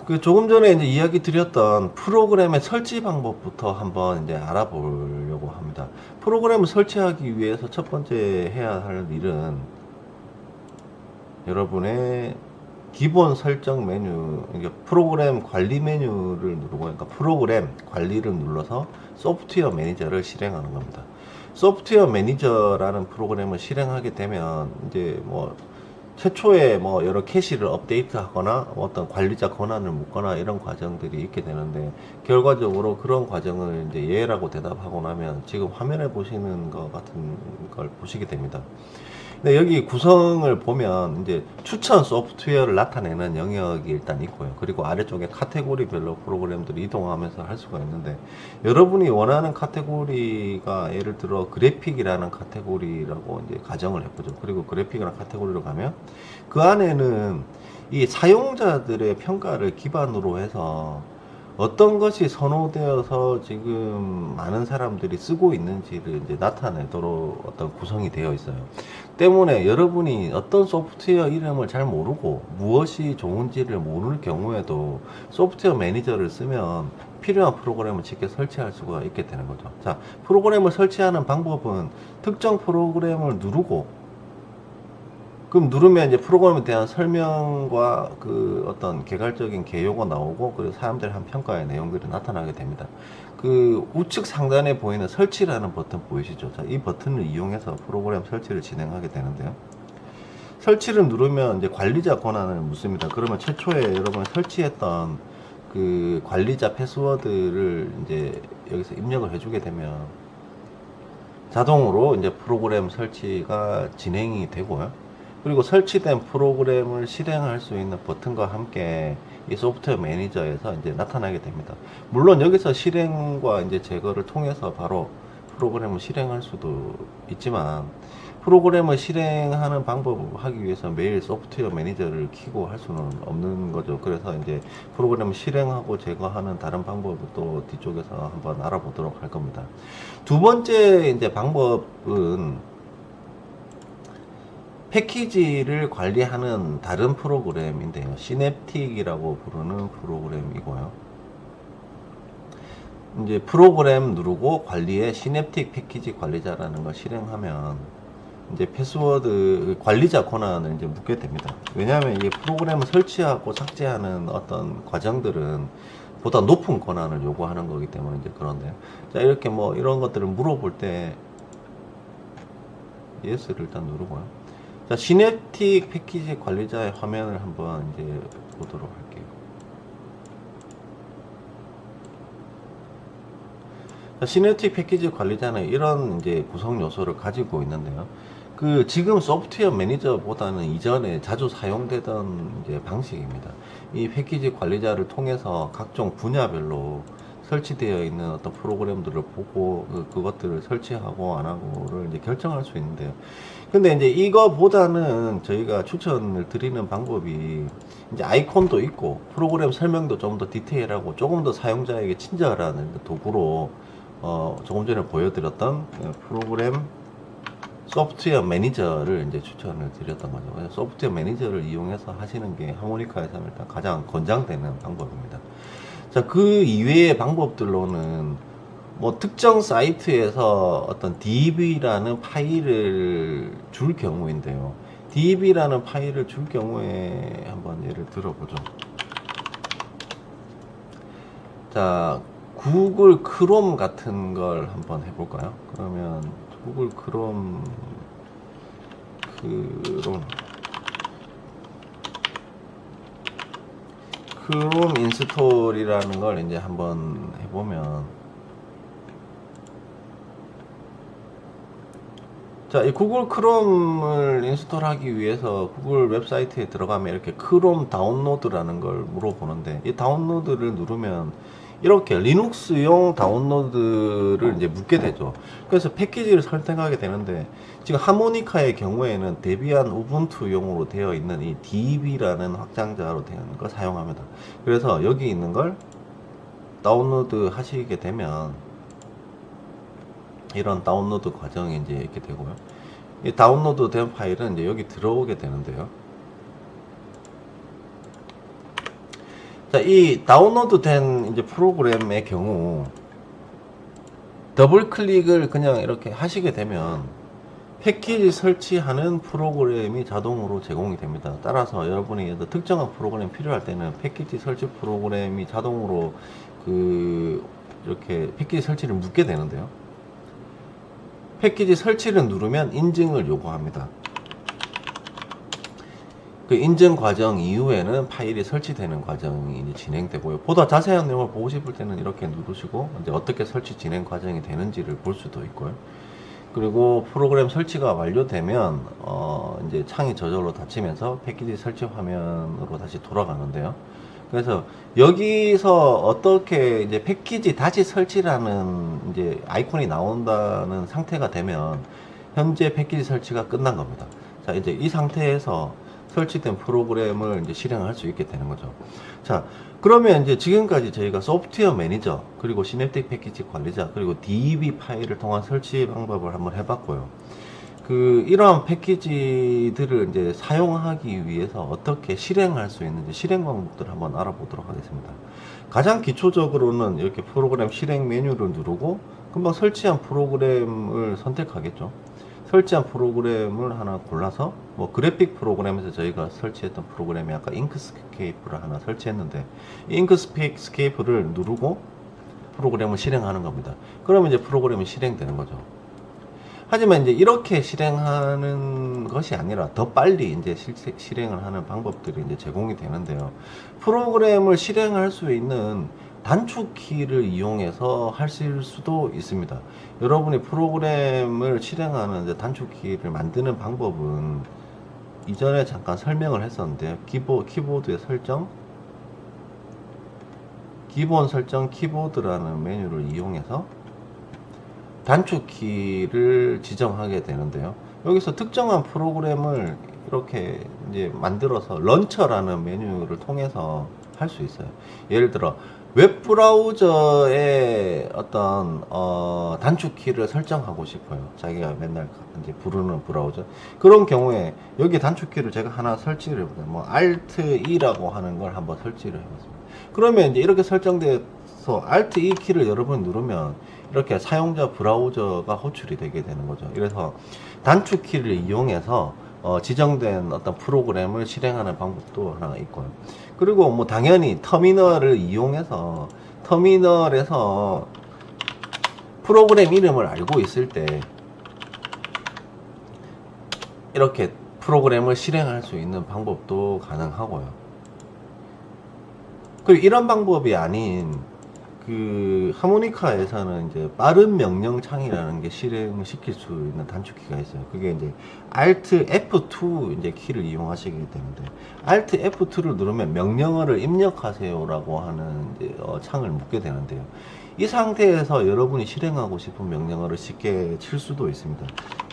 그 조금 전에 이제 이야기 드렸던 프로그램의 설치 방법부터 한번 이제 알아보려고 합니다. 프로그램을 설치하기 위해서 첫 번째 해야 할 일은 여러분의 기본 설정 메뉴, 그러니까 프로그램 관리 메뉴를 누르고, 그러니까 프로그램 관리를 눌러서 소프트웨어 매니저를 실행하는 겁니다. 소프트웨어 매니저라는 프로그램을 실행하게 되면 이제 뭐 최초에 뭐 여러 캐시를 업데이트하거나 어떤 관리자 권한을 묻거나 이런 과정들이 있게 되는데, 결과적으로 그런 과정을 이제 예라고 대답하고 나면 지금 화면에 보시는 것 같은 걸 보시게 됩니다. 근데 여기 구성을 보면 이제 추천 소프트웨어를 나타내는 영역이 일단 있고요. 그리고 아래쪽에 카테고리별로 프로그램들을 이동하면서 할 수가 있는데, 여러분이 원하는 카테고리가 예를 들어 그래픽이라는 카테고리라고 이제 가정을 해보죠. 그리고 그래픽이라는 카테고리로 가면 그 안에는 이 사용자들의 평가를 기반으로 해서 어떤 것이 선호되어서 지금 많은 사람들이 쓰고 있는지를 이제 나타내도록 어떤 구성이 되어 있어요. 때문에 여러분이 어떤 소프트웨어 이름을 잘 모르고 무엇이 좋은지를 모를 경우에도 소프트웨어 매니저를 쓰면 필요한 프로그램을 쉽게 설치할 수가 있게 되는 거죠. 자, 프로그램을 설치하는 방법은 특정 프로그램을 누르고, 그럼 누르면 이제 프로그램에 대한 설명과 그 어떤 개괄적인 개요가 나오고, 그리고 사람들이 한 평가의 내용들이 나타나게 됩니다. 그 우측 상단에 보이는 설치라는 버튼 보이시죠? 자, 이 버튼을 이용해서 프로그램 설치를 진행하게 되는데요. 설치를 누르면 이제 관리자 권한을 묻습니다. 그러면 최초에 여러분이 설치했던 그 관리자 패스워드를 이제 여기서 입력을 해주게 되면 자동으로 이제 프로그램 설치가 진행이 되고요. 그리고 설치된 프로그램을 실행할 수 있는 버튼과 함께 이 소프트웨어 매니저에서 이제 나타나게 됩니다. 물론 여기서 실행과 이제 제거를 통해서 바로 프로그램을 실행할 수도 있지만, 프로그램을 실행하는 방법을 하기 위해서 매일 소프트웨어 매니저를 켜고 할 수는 없는 거죠. 그래서 이제 프로그램을 실행하고 제거하는 다른 방법을 또 뒤쪽에서 한번 알아보도록 할 겁니다. 두 번째 이제 방법은 패키지를 관리하는 다른 프로그램인데요. 시냅틱이라고 부르는 프로그램이고요. 이제 프로그램 누르고 관리에 시냅틱 패키지 관리자라는 걸 실행하면 이제 패스워드 관리자 권한을 이제 묻게 됩니다. 왜냐하면 이게 프로그램을 설치하고 삭제하는 어떤 과정들은 보다 높은 권한을 요구하는 거기 때문에 이제 그런데요. 자, 이렇게 뭐 이런 것들을 물어볼 때 yes를 일단 누르고요. 자, 시냅틱 패키지 관리자의 화면을 한번 이제 보도록 할게요. 자, 시냅틱 패키지 관리자는 이런 이제 구성 요소를 가지고 있는데요. 그 지금 소프트웨어 매니저보다는 이전에 자주 사용되던 이제 방식입니다. 이 패키지 관리자를 통해서 각종 분야별로 설치되어 있는 어떤 프로그램들을 보고 그것들을 설치하고 안 하고를 이제 결정할 수 있는데요. 근데 이제 이거보다는 저희가 추천을 드리는 방법이 이제 아이콘도 있고 프로그램 설명도 좀 더 디테일하고 조금 더 사용자에게 친절한 도구로 조금 전에 보여드렸던 프로그램 소프트웨어 매니저를 이제 추천을 드렸던 거죠. 소프트웨어 매니저를 이용해서 하시는 게 하모니카에서는 일단 가장 권장되는 방법입니다. 자, 그 이외의 방법들로는 뭐 특정 사이트에서 어떤 db라는 파일을 줄 경우인데요. db라는 파일을 줄 경우에 한번 예를 들어보죠. 자, 구글 크롬 같은 걸 한번 해볼까요? 그러면 구글 크롬 인스톨이라는 걸 이제 한번 해보면, 자, 이 구글 크롬을 인스톨하기 위해서 구글 웹사이트에 들어가면 이렇게 크롬 다운로드라는 걸 물어보는데, 이 다운로드를 누르면 이렇게 리눅스용 다운로드를 이제 묻게 되죠. 그래서 패키지를 선택하게 되는데, 지금 하모니카의 경우에는 데비안 우분투용으로 되어 있는 이 db라는 확장자로 되어 있는 걸 사용합니다. 그래서 여기 있는 걸 다운로드 하시게 되면 이런 다운로드 과정이 이제 이렇게 되고요. 이 다운로드 된 파일은 이제 여기 들어오게 되는데요. 자, 이 다운로드 된 이제 프로그램의 경우 더블 클릭을 그냥 이렇게 하시게 되면 패키지 설치하는 프로그램이 자동으로 제공이 됩니다. 따라서 여러분이 특정한 프로그램 필요할 때는 패키지 설치 프로그램이 자동으로 이렇게 패키지 설치를 묻게 되는데요. 패키지 설치를 누르면 인증을 요구합니다. 그 인증 과정 이후에는 파일이 설치되는 과정이 이제 진행되고요. 보다 자세한 내용을 보고 싶을 때는 이렇게 누르시고 이제 어떻게 설치 진행 과정이 되는지를 볼 수도 있고요. 그리고 프로그램 설치가 완료되면 이제 창이 저절로 닫히면서 패키지 설치 화면으로 다시 돌아가는데요. 그래서 여기서 어떻게 이제 패키지 다시 설치라는 이제 아이콘이 나온다는 상태가 되면 현재 패키지 설치가 끝난 겁니다. 자, 이제 이 상태에서 설치된 프로그램을 이제 실행할 수 있게 되는 거죠. 자, 그러면 이제 지금까지 저희가 소프트웨어 매니저, 그리고 시냅틱 패키지 관리자, 그리고 DB 파일을 통한 설치 방법을 한번 해봤고요. 이러한 패키지들을 이제 사용하기 위해서 어떻게 실행할 수 있는지 실행 방법들을 한번 알아보도록 하겠습니다. 가장 기초적으로는 이렇게 프로그램 실행 메뉴를 누르고 금방 설치한 프로그램을 선택하겠죠. 설치한 프로그램을 하나 골라서 뭐 그래픽 프로그램에서 저희가 설치했던 프로그램이 아까 잉크스케이프를 하나 설치했는데 이 잉크스케이프를 누르고 프로그램을 실행하는 겁니다. 그러면 이제 프로그램이 실행되는 거죠. 하지만 이제 이렇게 실행하는 것이 아니라 더 빨리 이제 실행을 하는 방법들이 이제 제공이 되는데요. 프로그램을 실행할 수 있는 단축키를 이용해서 하실 수도 있습니다. 여러분이 프로그램을 실행하는 단축키를 만드는 방법은 이전에 잠깐 설명을 했었는데요. 키보드의 설정, 기본 설정 키보드라는 메뉴를 이용해서 단축키를 지정하게 되는데요. 여기서 특정한 프로그램을 이렇게 이제 만들어서 런처라는 메뉴를 통해서 할 수 있어요. 예를 들어 웹브라우저의 어떤 단축키를 설정하고 싶어요. 자기가 맨날 이제 부르는 브라우저. 그런 경우에 여기 단축키를 제가 하나 설치를 해보세요. 뭐 Alt E라고 하는 걸 한번 설치를 해봤습니다. 그러면 이제 이렇게 설정돼서 Alt E 키를 여러분 누르면 이렇게 사용자 브라우저가 호출이 되게 되는 거죠. 그래서 단축키를 이용해서 지정된 어떤 프로그램을 실행하는 방법도 하나 있고요. 그리고 뭐 당연히 터미널을 이용해서 터미널에서 프로그램 이름을 알고 있을 때 이렇게 프로그램을 실행할 수 있는 방법도 가능하고요. 그리고 이런 방법이 아닌 하모니카에서는 이제 빠른 명령 창이라는 게 실행시킬 수 있는 단축키가 있어요. 그게 이제 Alt F2 이제 키를 이용하시게 되는데, Alt F2를 누르면 명령어를 입력하세요라고 하는 이제 창을 묻게 되는데요. 이 상태에서 여러분이 실행하고 싶은 명령어를 쉽게 칠 수도 있습니다.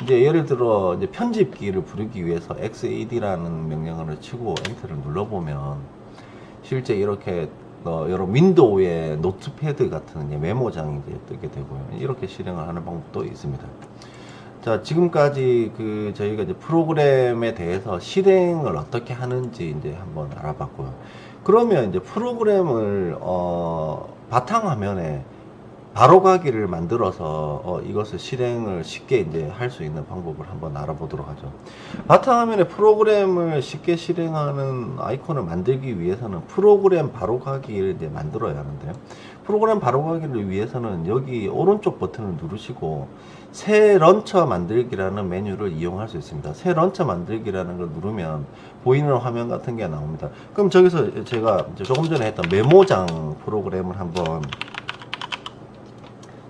이제 예를 들어 이제 편집기를 부르기 위해서 XAD라는 명령어를 치고 엔터를 눌러보면 실제 이렇게 여러 윈도우의 노트패드 같은 이제 메모장이 이제 뜨게 되고요. 이렇게 실행을 하는 방법도 있습니다. 자, 지금까지 저희가 이제 프로그램에 대해서 실행을 어떻게 하는지 이제 한번 알아봤고요. 그러면 이제 프로그램을 바탕화면에 바로가기를 만들어서 이것을 실행을 쉽게 이제 할 수 있는 방법을 한번 알아보도록 하죠. 바탕화면에 프로그램을 쉽게 실행하는 아이콘을 만들기 위해서는 프로그램 바로가기를 이제 만들어야 하는데요. 프로그램 바로가기를 위해서는 여기 오른쪽 버튼을 누르시고 새 런처 만들기라는 메뉴를 이용할 수 있습니다. 새 런처 만들기라는 걸 누르면 보이는 화면 같은 게 나옵니다. 그럼 저기서 제가 조금 전에 했던 메모장 프로그램을 한번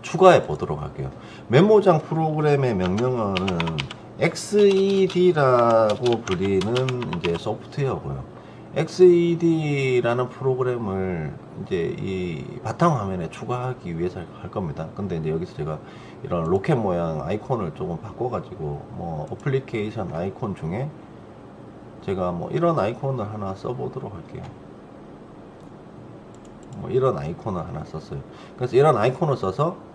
추가해 보도록 할게요. 메모장 프로그램의 명령어는 XED라고 불리는 이제 소프트웨어고요. XED라는 프로그램을 이제 이 바탕화면에 추가하기 위해서 할 겁니다. 근데 이제 여기서 제가 이런 로켓 모양 아이콘을 조금 바꿔가지고 뭐 어플리케이션 아이콘 중에 제가 뭐 이런 아이콘을 하나 써보도록 할게요. 뭐 이런 아이콘을 하나 썼어요. 그래서 이런 아이콘을 써서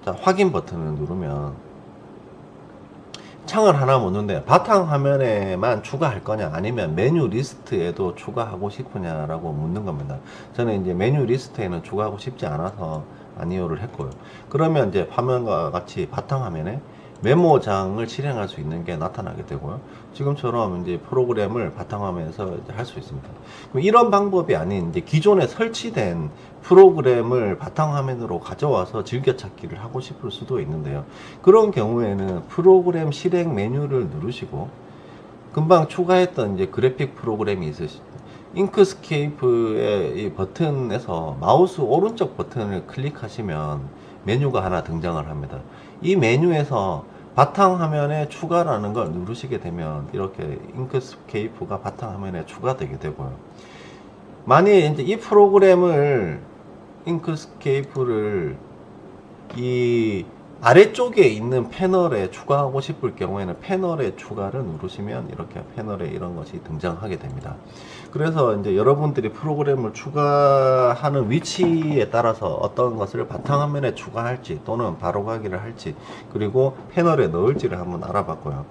자, 확인 버튼을 누르면 창을 하나 묻는데 바탕화면에만 추가할 거냐 아니면 메뉴 리스트에도 추가하고 싶으냐라고 묻는 겁니다. 저는 이제 메뉴 리스트에는 추가하고 싶지 않아서 아니오를 했고요. 그러면 이제 화면과 같이 바탕화면에 메모장을 실행할 수 있는 게 나타나게 되고요. 지금처럼 이제 프로그램을 바탕화면에서 할 수 있습니다. 그럼 이런 방법이 아닌 이제 기존에 설치된 프로그램을 바탕화면으로 가져와서 즐겨찾기를 하고 싶을 수도 있는데요. 그런 경우에는 프로그램 실행 메뉴를 누르시고 금방 추가했던 이제 그래픽 프로그램이 있으시죠. 잉크스케이프의 이 버튼에서 마우스 오른쪽 버튼을 클릭하시면 메뉴가 하나 등장을 합니다. 이 메뉴에서 바탕화면에 추가라는 걸 누르시게 되면 이렇게 잉크스케이프가 바탕화면에 추가되게 되고요. 만약에 이제 이 프로그램을 잉크스케이프를 이 아래쪽에 있는 패널에 추가하고 싶을 경우에는 패널에 추가를 누르시면 이렇게 패널에 이런 것이 등장하게 됩니다. 그래서 이제 여러분들이 프로그램을 추가하는 위치에 따라서 어떤 것을 바탕화면에 추가할지 또는 바로가기를 할지 그리고 패널에 넣을지를 한번 알아봤고요.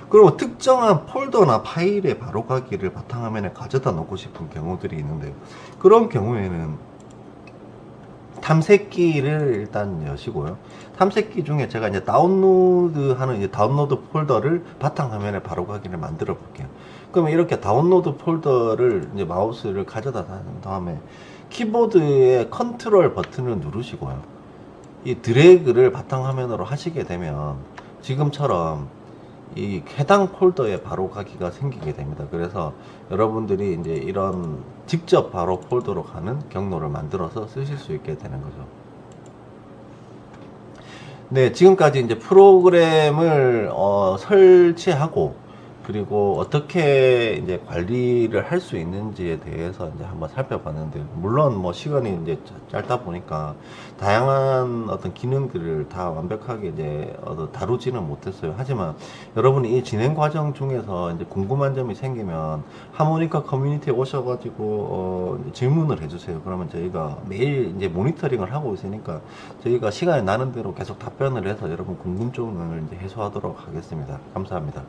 그리고 특정한 폴더나 파일의 바로가기를 바탕화면에 가져다 놓고 싶은 경우들이 있는데요. 그런 경우에는 탐색기를 일단 여시고요. 탐색기 중에 제가 이제 다운로드하는 이제 다운로드 폴더를 바탕화면에 바로가기를 만들어 볼게요. 그러면 이렇게 다운로드 폴더를 이제 마우스를 가져다 둔 다음에 키보드의 컨트롤 버튼을 누르시고요. 이 드래그를 바탕화면으로 하시게 되면 지금처럼 이 해당 폴더에 바로 가기가 생기게 됩니다. 그래서 여러분들이 이제 이런 직접 바로 폴더로 가는 경로를 만들어서 쓰실 수 있게 되는 거죠. 네, 지금까지 이제 프로그램을 설치하고 그리고 어떻게 이제 관리를 할 수 있는지에 대해서 이제 한번 살펴봤는데, 물론 뭐 시간이 이제 짧다 보니까 다양한 어떤 기능들을 다 완벽하게 이제 다루지는 못했어요. 하지만 여러분이 이 진행 과정 중에서 이제 궁금한 점이 생기면 하모니카 커뮤니티에 오셔가지고 질문을 해주세요. 그러면 저희가 매일 이제 모니터링을 하고 있으니까 저희가 시간이 나는 대로 계속 답변을 해서 여러분 궁금증을 이제 해소하도록 하겠습니다. 감사합니다.